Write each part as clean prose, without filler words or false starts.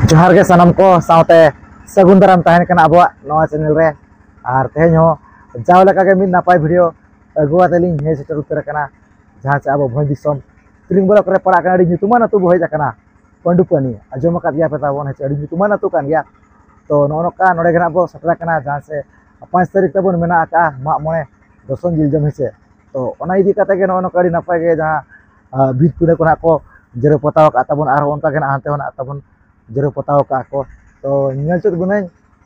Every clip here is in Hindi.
जोहार के सनम को साउते सगुन दाराम तहन कना अब नवा चैनल रे और तेहन हो जाव लेका के मिद नापाय वीडियो अगुआतेलिं हे सेटर उतर कना जहां से अब भोज दिसम त्रिंग बोला करे पड़ा कना ᱧᱩᱛᱩᱢᱟᱱ अतु बहज कना पंडुपनी आजम का दिया पता बोन हे ᱧᱩᱛᱩᱢᱟᱱ अतु कान गया तो नोनका नोडे गना बो सटरा कना जहां से 5 तारीख तबन मेना का मा मने दर्शन जिलजम हेसे तो ओना इदी कते के नोनका अडी नापाय के जहां भीत पुडे कोना को जरे पताव का तबन आर ओनका के हानते होना तबन जरे पताव का को तो नियल चुत बुनै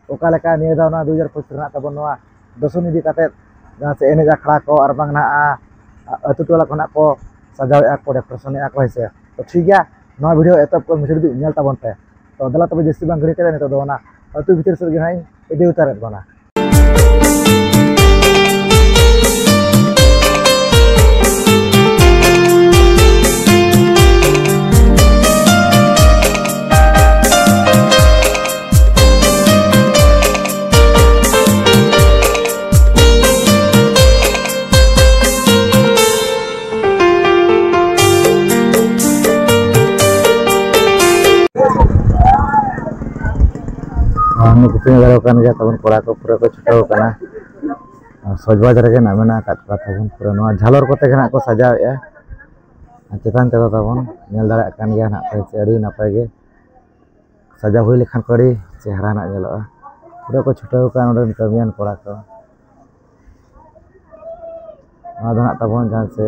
ओका लेका निया दावना 2025 ना तबन नवा दर्शन इदी कते जहां से एने अखड़ा को और बांग ना अतु टोला कोना को सजावे को डेकोरेशन को हेसे तो ठीक गया नवा वीडियो एतब को मुझे भी नियल तबन पे तो दला तब जस्ती बांग घड़ी के तो ना अतु भीतर से हाई इदी उतारत बना कुपिंग गया तबन कोड़ा को पूरा को छुटाव कना सजबाज रे ना मेना का तबन पूरा नवा झालर कोते के ना को सजावे चेतान ते तबन नेल दाड़ा कान गया ना पे अड़ी नापाय गे सजा हुई लेखान कड़ी चेहरा ना जेलो पूरा को छुटाव का नोडन कमियान कोड़ा को ना तबन जहां से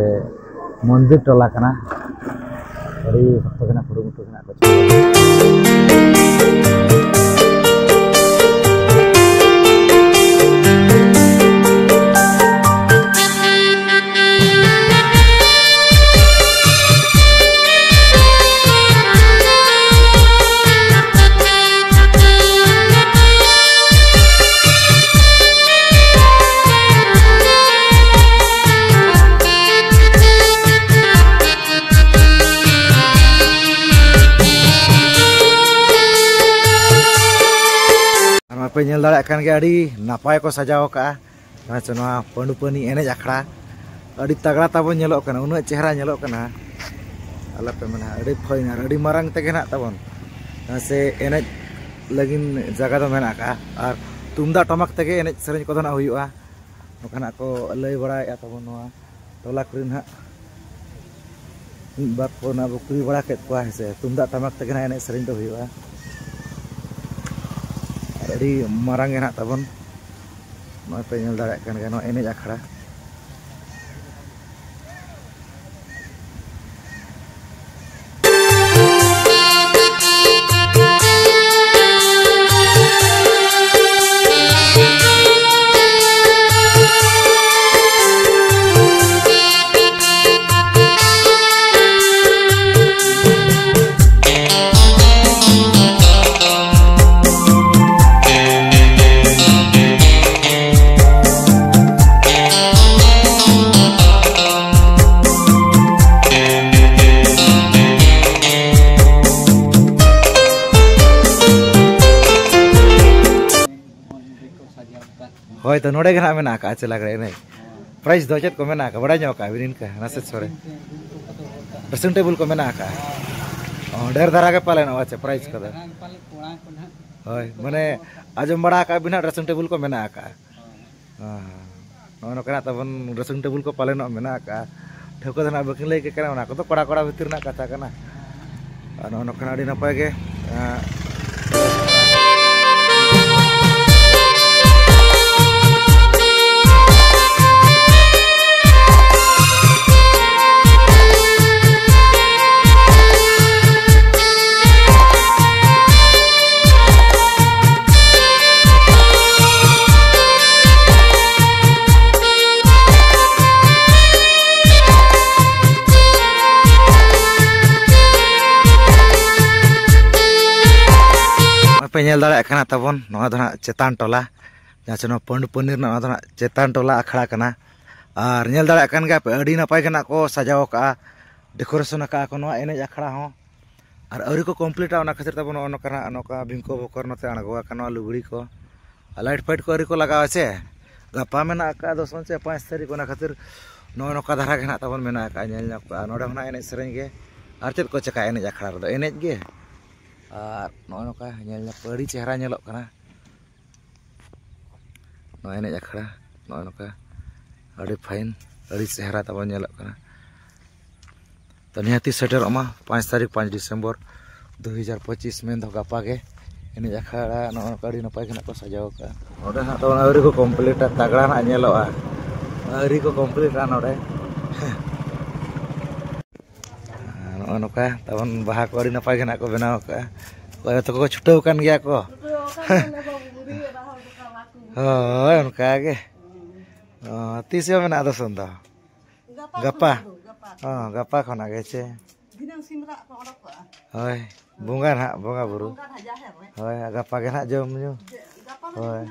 मंदिर टोला कना अड़ी भक्त के ना पुरुमुटु के ना को पे नेल दाड़ा कान के अड़ी नापाय को सजाव का ना पंडुपनी एनेज अखड़ा अड़ी तगड़ा तबन नेलो कना उन चेहरा नेलो कना अला पे मना अड़ी फाइन अड़ी मारंग तेगे ना तबन से एनेज लगिन जगह दो मेना का और तुमदा टमक तेगे एनेज सेरेंज को ना हुयुआ नोकना को लय बड़ा तबन नवा टोला कुरिन हा बात को ना बुकरी बड़ा के को है तुमदा टमक तेगे ना एनेज सेरेंज दो हुयुआ अड़ी मारंग ना तबन नय पे नेल दाड़ा कान गया एनेज अखड़ा होय तो नोडे गना मेना का चला गरे नै प्राइस दो चेत को मेना का बड़ा का बिरिन का नसे छोरे ड्रेसिंग टेबल को मेना का ढेर धरा के पाले ना अच्छा प्राइस का होय माने आजम बड़ा का बिना ड्रेसिंग टेबल को मेना का नो कना तबन ड्रेसिंग टेबल को पाले ना मेना का ठोको दना बकिन ले के कना ना को तो कोड़ा कोड़ा भीतर ना कथा कना नो कना अडी नपाय के पे नेल दाड़ा कना तबन नवा दना चेतान टोला जहां से पंडुपनी नवा दना चेतान टोला अखड़ा कना और नेल दाड़ा कान गया पे अड़ी नापाय कना को सजाव का डेकोरेशन का को नवा एनेज अखड़ा हो और अरी को कंप्लीट ओना खातिर तबन ओनका नोका भिंको बकर नते अणगवा कना लुगड़ी को लाइट फाइट को अरी को लगाव से गपा मेना का 10 से 5 तारीख ओना खातिर नोका धारा के ना तबन मेना का नेल नोका नोडे होना एनेज सेरेंज गे और चेत को चका एनेज अखड़ा रे एनेज गे और नौका अड़ी चेहरा नेलोग कना नॉय एने अखड़ा नौका अड़ी फाइन अड़ी चेहरा तब नेलोग कना तो निहाती सेटर 5 तारीख 5 डिसेम्बर 2025 में दो गापा के एने अखड़ा नौका अड़ी नपाय को सजाव का और ना तो अरी को कम्प्लीट तगड़ा ना नेलोगा अरी को कम्प्लीट नोड़े नौका तब बाहा को अड़ी नपाय को बनाव का तो को छुटाव कान गया को होय उनका के तीस में दसन दो गपा गपा खना गे चे होय बुंगा ना बुंगा बुरु होय गपा के ना जम न्यू होय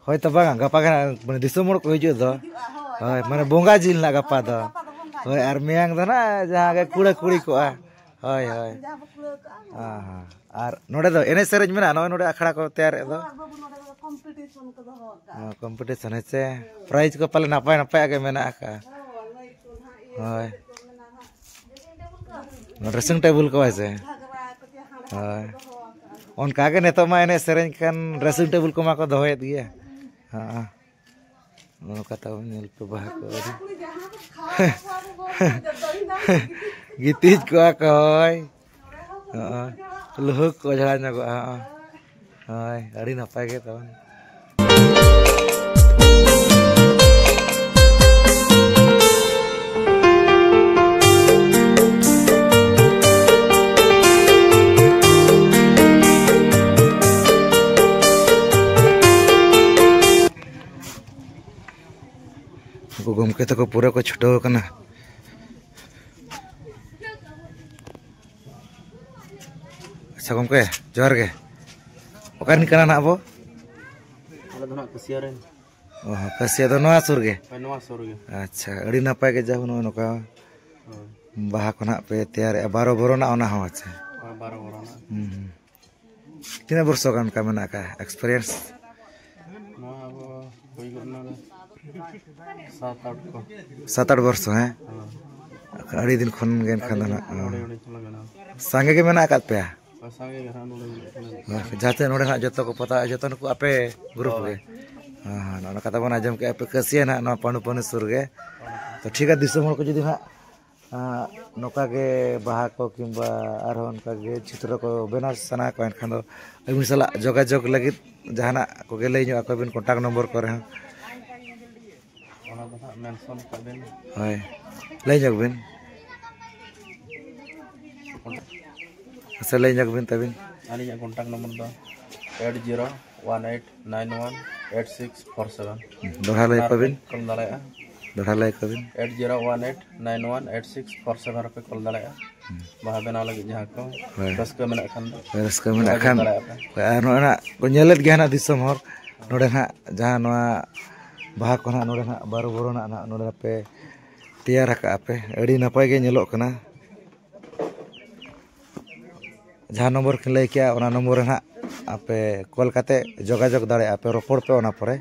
होय तो बांगा गपा के माने दिसम मोड़ को हिजु दो होय माने बुंगा जिल ना गपा दो होय आर मियांग दो ना जहां के कुड़ा कुड़ी को होय होय हां आर नोडे दो एने सेरेज मेना नोडे अखड़ा को तैयार दो कंपटीशन है प्राइज को पाले नापाय नापाय के मेना का होय ड्रेसिंग टेबल को ऐसे होय उनका के नेतो मा एने सेरेज कान ड्रेसिंग टेबल को मा को दोहेत गया हां नोका तो नेल पे बाहा को गितीज को होय लुहुक को झड़ा न को होय अड़ी नापाय के तो गमके तक पूरा को छुटाव कना अच्छा गमके जोहार के ओकारिन कना ना अबो आले दो ना कसिया रे कसिया दो नवा सुर गे अच्छा अड़ी नपाय के जाहु नोका बाहा को ना पे तैयार 12 बरो ना ओना हो अच्छा 12 बरो ना कितना वर्ष का उनका मना का एक्सपीरियंस नो अब कोई करना 7-8 वर्ष है अड़ी दिन खन गेन खाना संगे के मेना कात पे जाते नोडे ना जतो को पता जतो को आपे ग्रुप के हां ना कथा बना जम के आपे कसिया ना ना पानु पानु सुर गे तो ठीक है दिसम को जदी ना नोका के बाहा को किंबा आर उनका के चित्र को बना सना को एनखान दो अबिन सला जोगाजोग लगी जहाना को के लई को बिन कांटेक्ट नंबर करे ओना बता मेंशन कर देन होय लई जग बिन असले जग बिन तबिन आनी या कांटेक्ट नंबर दो 8018918647 दोहा लई कबिन कॉल दालाया दोहा लई कबिन 8018918647 पे कॉल दालाया बाहा बना लगी जहां को रस्का मेना खान नोना को नेलेत गया ना दिसम हर नोडे ना जहां नोआ बाहा को ना नोडे ना 12 बरो ना नोडे पे तैयार का पे अड़ी नपाय के नेलोक कना जहां नंबर के लई किया ओना नंबर ना आपे कॉल काते जोगाजोग दाड़े आपे रोपड़ पे ओना परे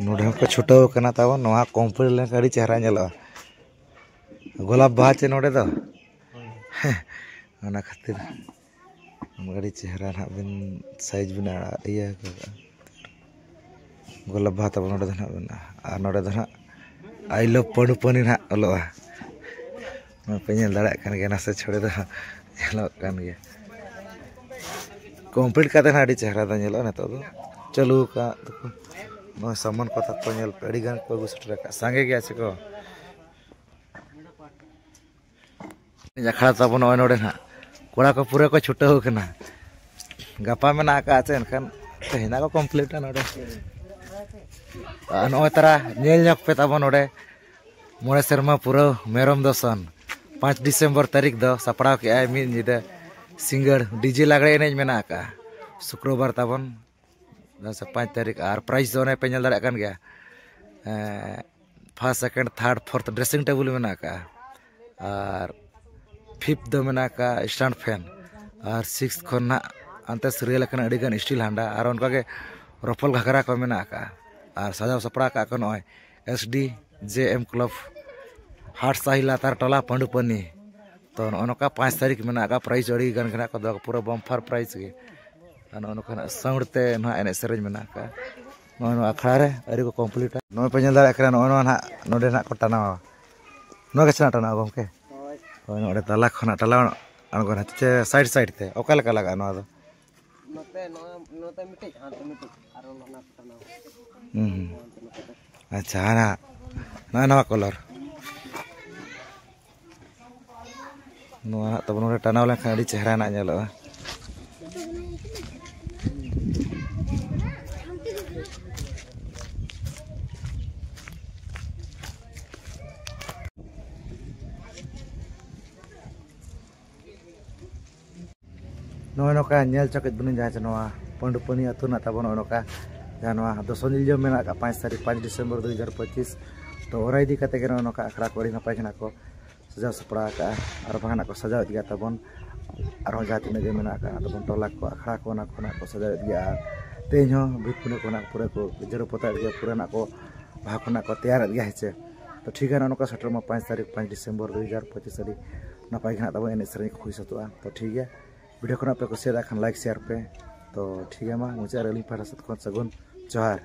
नोडे को छुटाव कना ताव नोहा कंप्लीट ले अड़ी चेहरा नेलो गोलाप बाहा चे नोडे दो ओना खातिर अड़ी चेहरा ना बिन साइज बिन इया गोलाप बाहा तब नोडे ना बिन आ नोडे ना आई लव पणु पनी ना ओलोआ पे नेल दाड़ा कान गे ना से छोड़े दो नेलो कान गे कंप्लीट काते ना अड़ी चेहरा दा नेलो ना तो चलू का no saman kota ko nyel pe adigan ko gus traka sange gya se ko jakhara tabon oy node na kora ko pura ko chuta ho kana gapa mena ka ache enkan tehina ko complete na node नॉय तारा नेल पे तब नोडे मोड़े सेरमा पूरा मेरम दसन 5 डिसेम्बर तारीख दो सपड़ा के आय मिद निदा सिंगर डीजे लागड़े एनेज मेना का शुक्रवार तबन 5 तारीख और प्राइस दो पे नल दाड़ा कान गया first second third fourth dressing table मेना का और 5th दो मेना का स्टैंड फैन और 6th खन अंत सीरियल अड़ीगान स्टील हांडा और उनका के रफल घाघरा को मेना का और सजाव सपड़ा का नॉय SDJM क्लब हाट साही लातार टोला पंडुपनी तो नौका 5 तारीख मेना का प्राइज अड़ीगान को दो पूरा बम्फार प्राइज के नौका साउंडते ना एने सेरेज मेना का नौ अखड़ा रे अरी को कम्प्लीट नौ पे नल दाड़ा नौ ना नोडे ना को टाना नो के चना टाना गमके होय नोडे तला खना टला अणगो ना चे साइड साइड ते ओका लगा लगा नो दो नोते मिटे हां मिटे आरो ना टाना अच्छा ना नवा कलर नवा तब नोडे टाना लेखा अड़ी चेहरा ना नेलोआ नौका नेल चकेत बनी जहाँ पंडुपनी अतु ना तब नौका जहाँ दसनिल जो मेना 5 तारीख 5 डिसेम्बर 2025 तो और इदी नौका अखड़ा को नपाय को सजाव सपड़ा और भागना को सजाव गया तबन और जहाँ तीन मेना तबन टोला को अखड़ा को सजाव गया तेज भीतपुने को पूरा को जरो पता गया पूरा को भाग को तैयार गया है तो ठीक है नौका सटर में 5 तारीख 5 डिसेम्बर 2025 अभी नपाय तब एने सेरें को हुई सतुआ तो ठीक है वीडियो को पे कुछ लाइक शेयर पे तो ठीक है मुझे अली पारा सत सगुन जोहार।